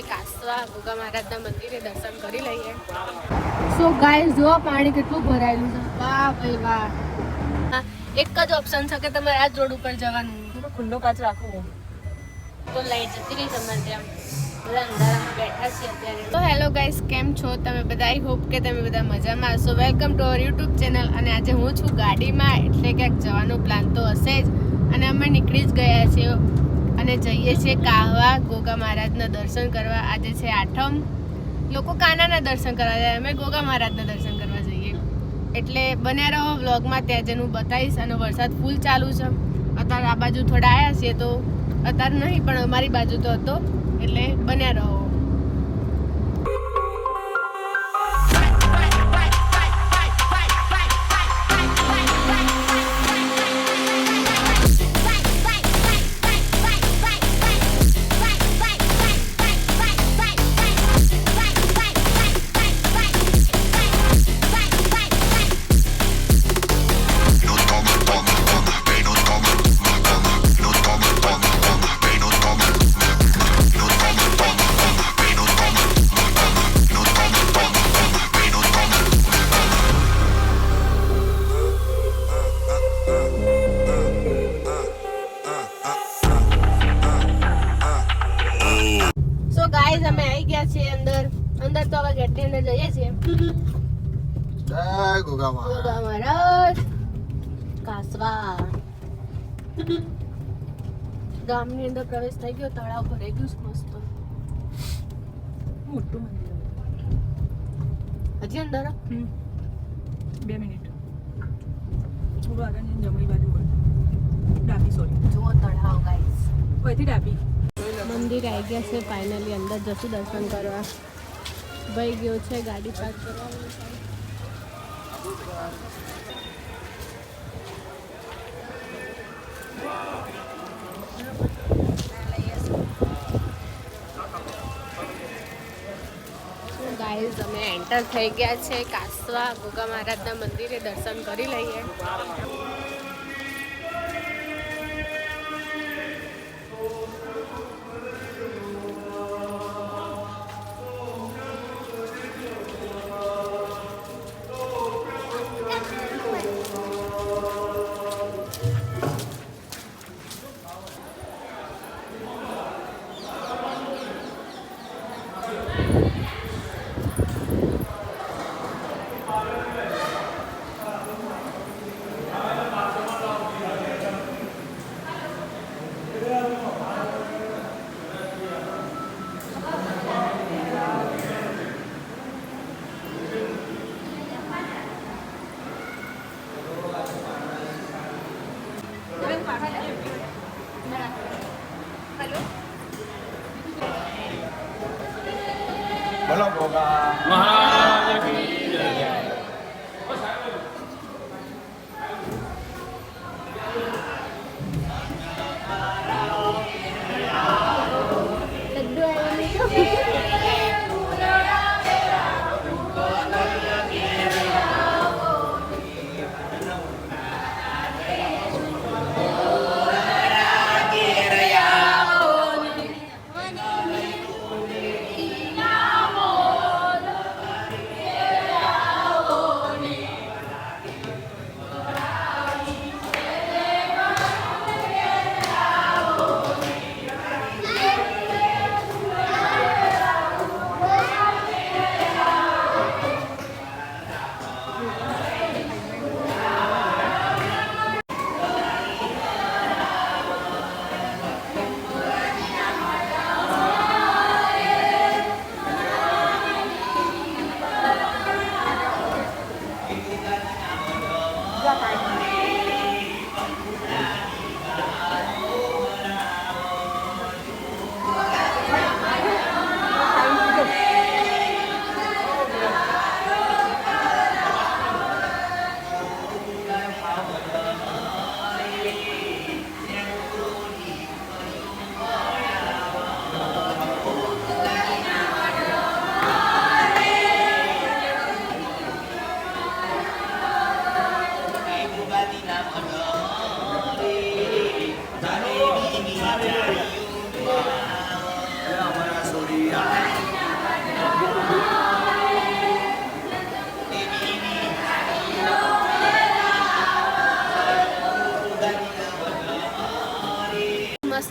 કાસવા ગોગા મહારાજના મંદિરે દર્શન કરી લઈએ. સો ગાઈસ જો પાણી કેટલું ભરાયેલું છે. વાહ ભાઈ વાહ. એક જ ઓપ્શન છે કે તમારે આ રોડ ઉપર જવાનું. ખુલ્લો કાચ રાખવો તો લાઈટ જતી રહી તમારે ત્યાં. બધા અંધારામાં બેઠા છીએ અત્યારે. તો હેલો ગાઈસ, કેમ છો તમે બધા? આઈ હોપ કે તમે બધા મજામાં હશો. Welcome to our YouTube channel. અને આજે હું છું ગાડીમાં, એટલે ક્યાંક જવાનો પ્લાન તો હશે જ. અને અમે નીકળી જ ગયા છીએ અને જઈએ છીએ કાહવા ગોગા મહારાજના દર્શન કરવા. આજે છે આઠમ. લોકો કાનાના દર્શન કરવા જાય, અમે ગોગા મહારાજના દર્શન કરવા જઈએ. એટલે બન્યા રહો વ્લોગમાં, ત્યાં જેનું હું બતાવીશ. અને વરસાદ ફૂલ ચાલુ છે અત્યારે. આ બાજુ થોડા આવ્યા છીએ તો અત્યારે નહીં, પણ અમારી બાજુ તો હતો. એટલે બન્યા રહો. ગાઈસ અમે આવી ગયા છીએ અંદર. અંદર તો હવે ગેટની અંદર જઈએ છીએ. જય ગોગા મહારાજ કાસવા ગામની અંદર પ્રવેશ થઈ ગયો. તળાવ ભરાઈ ગયું છે મસ્ત મોટું મંદિર. હજી અંદર 2 મિનિટ થોડું આગળ જમણી બાજુ ડાબી, સોરી જુઓ તળાવ ગાઈસ. અહીંથી ડાબી. મંદિર આવી ગયા છે ફાઇનલી. અંદર જશું દર્શન કરવા. ભાઈ ગયો છે ગાડી પાર્ક કરવા. ગાઈઝ અમે એન્ટર થઈ ગયા છે કાસવા ગોગા મહારાજના મંદિરે. દર્શન કરી લઈએ. બોલો ગોગા મહારાજ કી જય.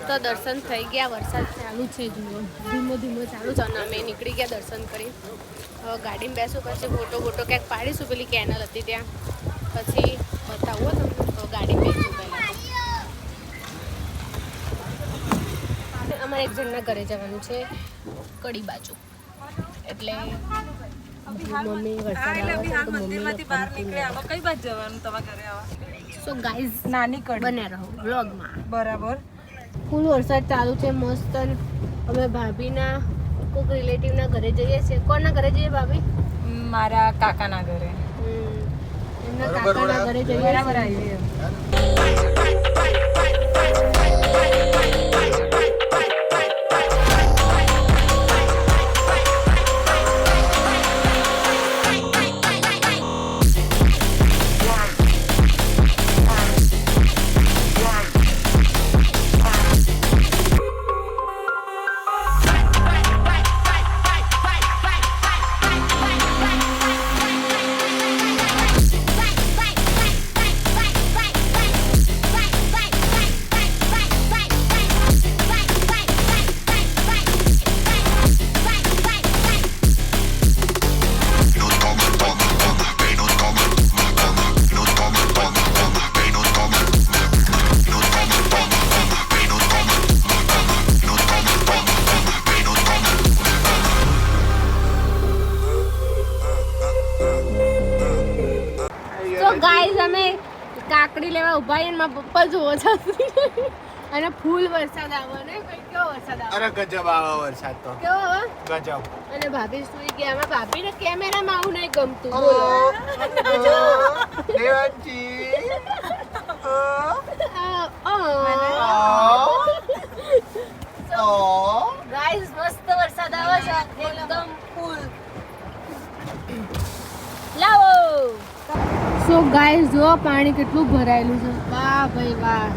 મસ્ત દર્શન થઈ ગયા. વરસાદ ચાલુ છે, જુઓ ધીમો ધીમો ચાલુ છે અને અમે નીકળી ગયા દર્શન કરી. હવે ગાડીમાં બેસું, પછી ફોટો ક્યાંક પાડીશું. પેલી કેનલ હતી ત્યાં, પછી બતાવો તમને. તો ગાડી બેસું પહેલાં. અમારે એક જણના ઘરે જવાનું છે કડી બાજુ, એટલે મમ્મી વરસાદ આવે છે તો મમ્મીને બહાર નીકળ્યા આમાં કઈ બાજુ જવાનું તમારા ઘરે આવા? સો ગાઈઝ નાની કડી બન્યા રહો વ્લોગમાં. બરાબર. ફૂલ વરસાદ ચાલુ છે મસ્ત. અમે ભાભીના કોઈક રિલેટિવના ઘરે જઈએ છીએ. કોના ઘરે જઈએ ભાભી? મારા કાકાના ઘરે. એમના કાકાના ઘરે જઈએ. બરાબર આવી. ગાઈઝ અમે કાકડી લેવા ઉભા છીએ. મારા પપ્પા જોવો છો અને ફૂલ વરસાદ આવે ને. કેવો વરસાદ આવે? અરે ગજબ આવે વરસાદ તો. કેવો આવે? ગજબ. અને ભાભી સુઈ ગયા. આમાં ભાભીને કેમેરામાં આવું નહીં ગમતું. દેવાંશી. ગાઈઝ મસ્ત વરસાદ આવે છે એકદમ ફૂલ. લાવો. સો ગાઈઝ જો પાણી કેટલું ભરાયેલું છે. વાહ ભાઈ વાહ,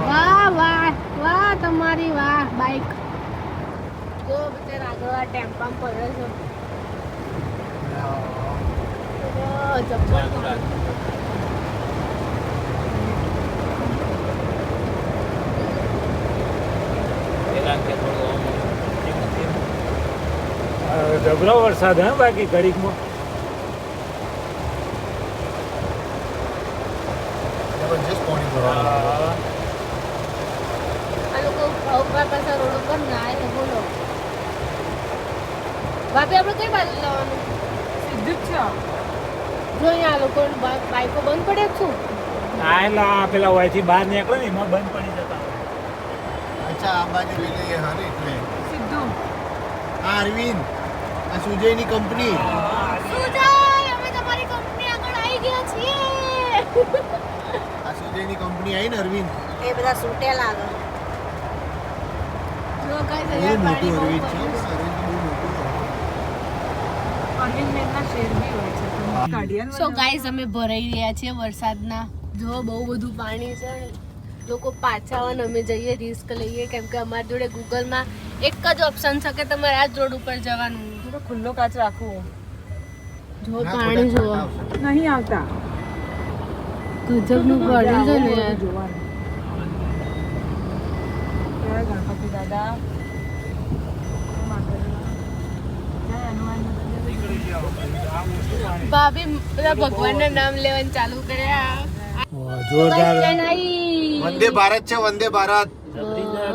વાહ વાહ વાહ તમારી વાહ. બાઈક જો બચારા આગળ આ ટેમ્પામાં પડે છે. જબરો વરસાદ હે બાકી ઘડીકમાં. જબરજસ્ત પાણી ભરવાનું. આ લોકો ઉપર પાછા રોડ ઉપર નાય છે. બોલો ભાભી આપણે કઈ બાજુ જવાનું? સીધું જ છે. જો અહીંયા આ લોકો બાઈકો બંધ પડે જ છું. હા એટલે આ પેલા ઓયથી બહાર નીકળે ને એમાં બંધ પડી જતા. અચ્છા આ બાજુ લઈ હા ને એટલે સીધું. આ અરવિંદ, આ સુજયની કંપની. સુજય અમે તમારી કંપની આગળ આવી ગયા છીએ. આ સુજયની કંપની આવી ને અરવિંદ. એ બધા સૂટેલ આગળ. જો ગાઈસ બહુ અહીંયા મોટું પાણી અરવિંદ છે. બહુ અરવિંદ બહુ મોટું છે. અરવિંદ મેનના શેર બી હોય છે. કાઢિયાન સો ગાઈસ અમે ભરાઈ રહ્યા છીએ વરસાદના. જો બહુ બધું પાણી છે. લોકો પાછા આવે ને અમે જઈએ રિસ્ક લઈએ, કેમ કે અમારી જોડે ગૂગલમાં એક જ ઓપ્શન છે કે તમારે આ જ રોડ ઉપર જવાનું. થોડો ખુલ્લો કાચ રાખવો. જો ના, પાણી ખોટા જોવો આવશે. નહીં આવતા. ગજબનું પાણી છે ને યાર. જોવાનું. જય ગણપતિ દાદા. ભાભી બધા ભગવાનના નામ લેવાનું ચાલુ કર્યા. જોરદાર. વંદે ભારત છે, વંદે ભારત.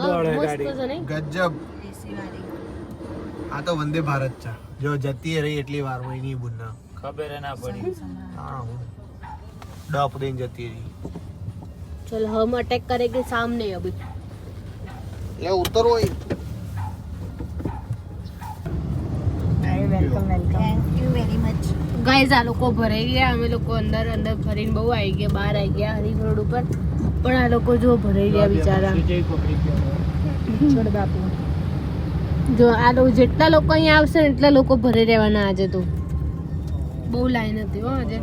દોડે મસ્ત ગાડી. છે નહીં? ગજબ. આ તો વંદે ભારત છે. જો જતી રહી એટલી વાર હોય નહીં બુના. ખબર ના પડી. હા ડપ દઈને જતી રહી. चल हम अटैक करेंगे सामने अभी. એ ઉતરો હોય. Welcome welcome. ગાઈઝ આ લોકો ભરાઈ ગયા. અમે લોકો અંદર અંદર ફરીને બહુ આવી ગયા, બહાર આવી ગયા હરીફ રોડ ઉપર. પણ આ લોકો જો ભરાઈ ગયા બિચારા. છોડ બાપુ. જો આ લોકો જેટલા લોકો અહીંયા આવશે ને એટલા લોકો ભરાઈ રહેવાના આજે તો. બહુ લાઈન હતી હો આજે.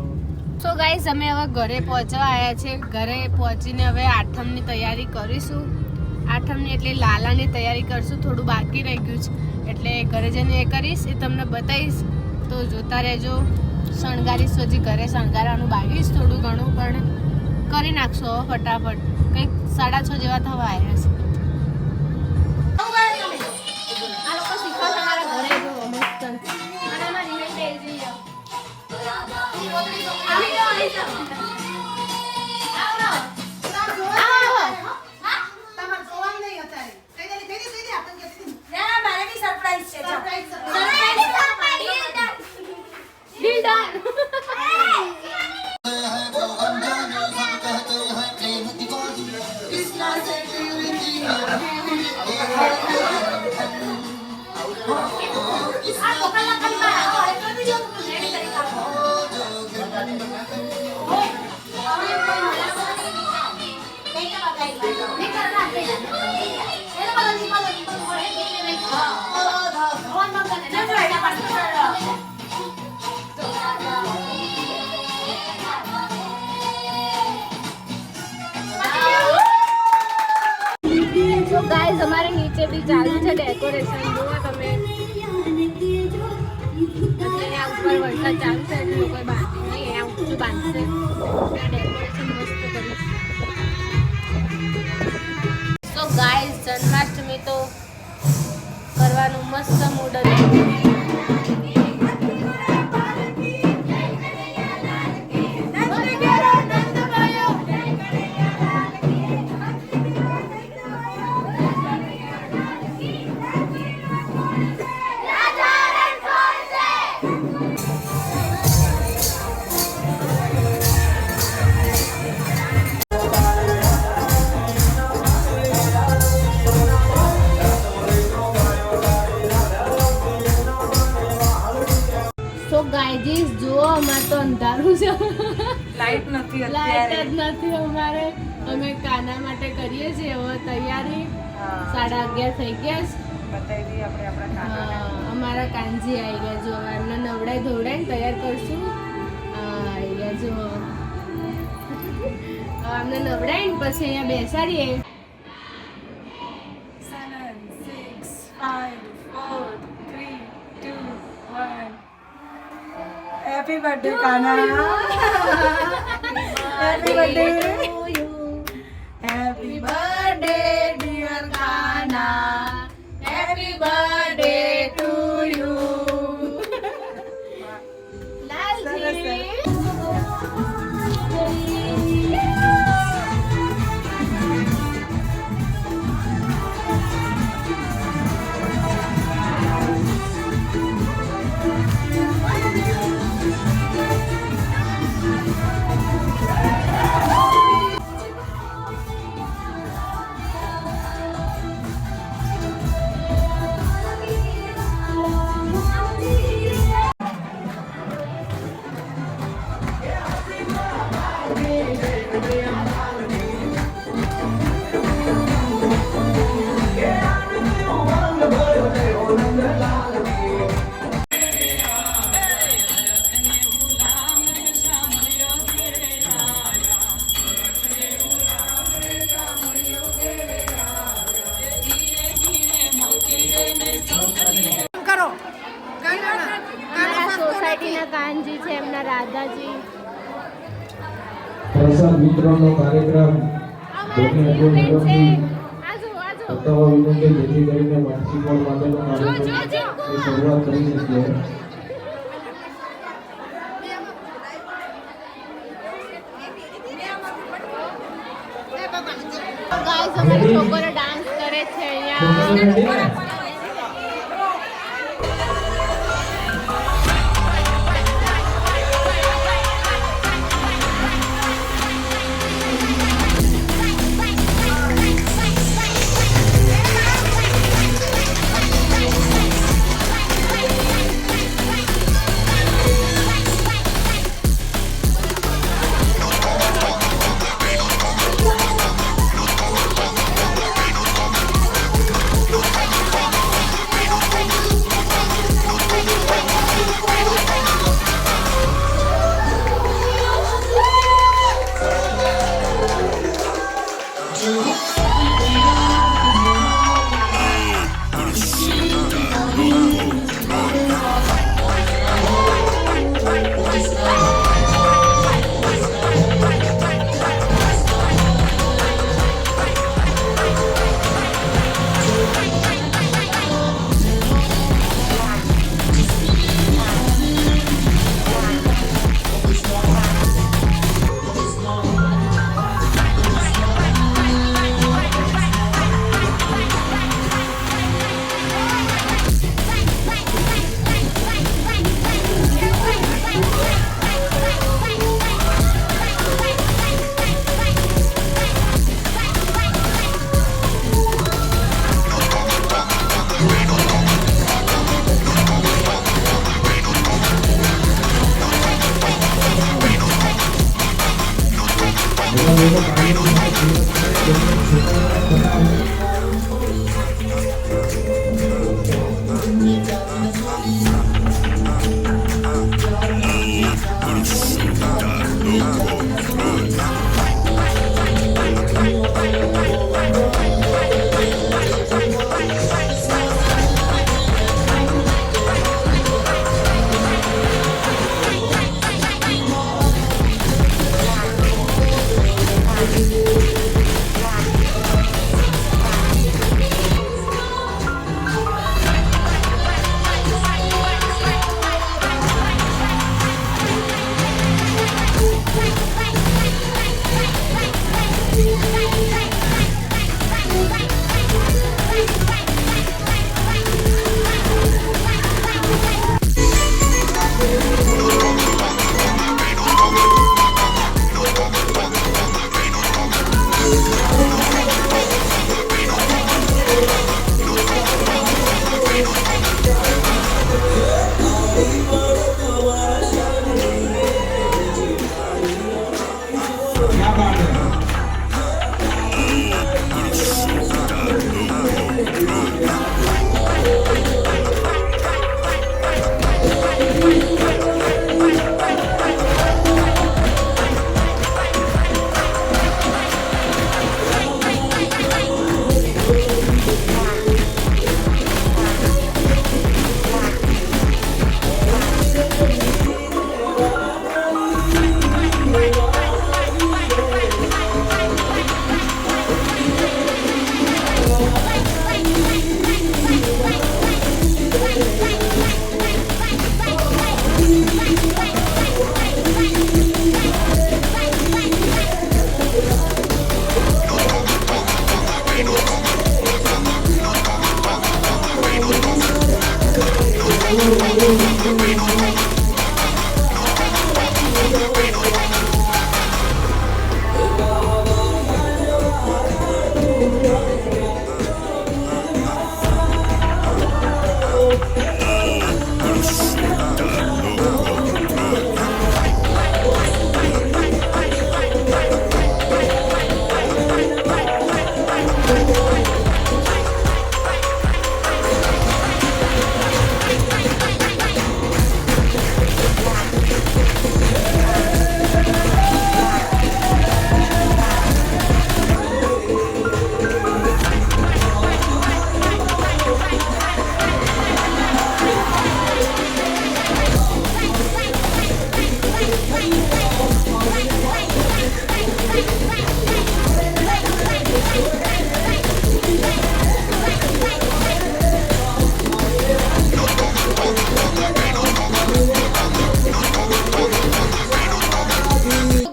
સો ગાઈઝ અમે હવે ઘરે પહોંચવા આવ્યા છે. ઘરે પહોંચીને હવે આઠમની તૈયારી કરીશું. આઠમની એટલે લાલાની તૈયારી કરશું. થોડું બાકી રહી ગયું છે એટલે ઘરે જઈને એ કરીશ, એ તમને બતાવીશ. તો જોતા રહેજો. શણગારીશ, હજી ઘરે શણગારવાનું બાકી છે થોડું ઘણું, પણ કરી નાખશો ફટાફટ. કંઈક 6:30 જેવા થવા આવ્યા છે. આ લોકો શીખવા તમારા ઘરે જો મસ્ત. અને અમારી રિહાઈ બેસી જાઓ. તો ગાઈઝ અમારે નીચે બી ચાલુ છે ડેકોરેશન. જુઓ તમે અહીંયા ઉપર વરસાદ ચાલુ છે એટલે લોકો બાંધી નહીં, અહીંયા ઊંચું બાંધશે. ડેકોરેશન મસ્ત કર્યું. તો ગાઈઝ જન્માષ્ટમી તો કરવાનું મસ્ત મૂડ હતું. તો ગાઈઝ જુઓ અમારે તો અંધારું છે. લાઈટ નથી લાઈટ જ અત્યારે. નથી અમારે. અમે કાના માટે કરીએ છીએ હવે તૈયારી. હા. 11:30 થઈ ગયા છે. બતાવી દઈએ આપણે આપણા કાનાને. અમારા કાનજી આવી ગયા જો. હવે એમને નવડાઈ ધોવડાઈને તૈયાર કરશું. આવી ગયા જો. હવે અમને નવડાવીને પછી અહીંયા બેસાડીએ. 7, 6, 5, 4, 3, 2, 1. Happy birthday, Kana. Happy birthday. Happy birthday, dear Kana. Happy birthday to you. Lalji. સોસાયટીના કાનજી છે એમના રાધાજી. પ્રસાદ વિતરણનો કાર્યક્રમ સત્તાવા વિનંતી જેથી કરીને વાર્ષિક ઓળ માટેનો કાર્યક્રમની શરૂઆત કરી શકીએ. ગાઈસ અમારી છોકરો ડાન્સ કરે છે અહીંયા.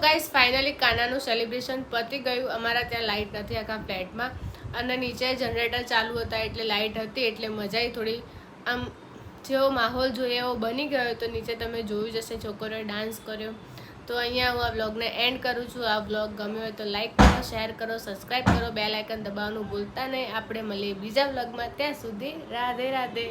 ગાઈસ ફાઇનલી કાનાનું સેલિબ્રેશન પતી ગયું. અમારા ત્યાં લાઇટ નથી આખા ફ્લેટમાં, અને નીચે જનરેટર ચાલુ હતા એટલે લાઇટ હતી એટલે મજા આવી થોડી. આમ જેવો માહોલ જોઈએ એવો બની ગયો. તો નીચે તમે જોયું જશે છોકરીઓએ ડાન્સ કર્યો. તો અહીંયા હું આ વ્લોગને એન્ડ કરું છું. આ વ્લોગ ગમ્યો હોય તો લાઇક કરો, શેર કરો, સબસ્ક્રાઈબ કરો, બેલ આઇકન દબાવવાનું ભૂલતા નહીં. આપણે મળીએ બીજા વ્લોગમાં. ત્યાં સુધી રાધે રાધે.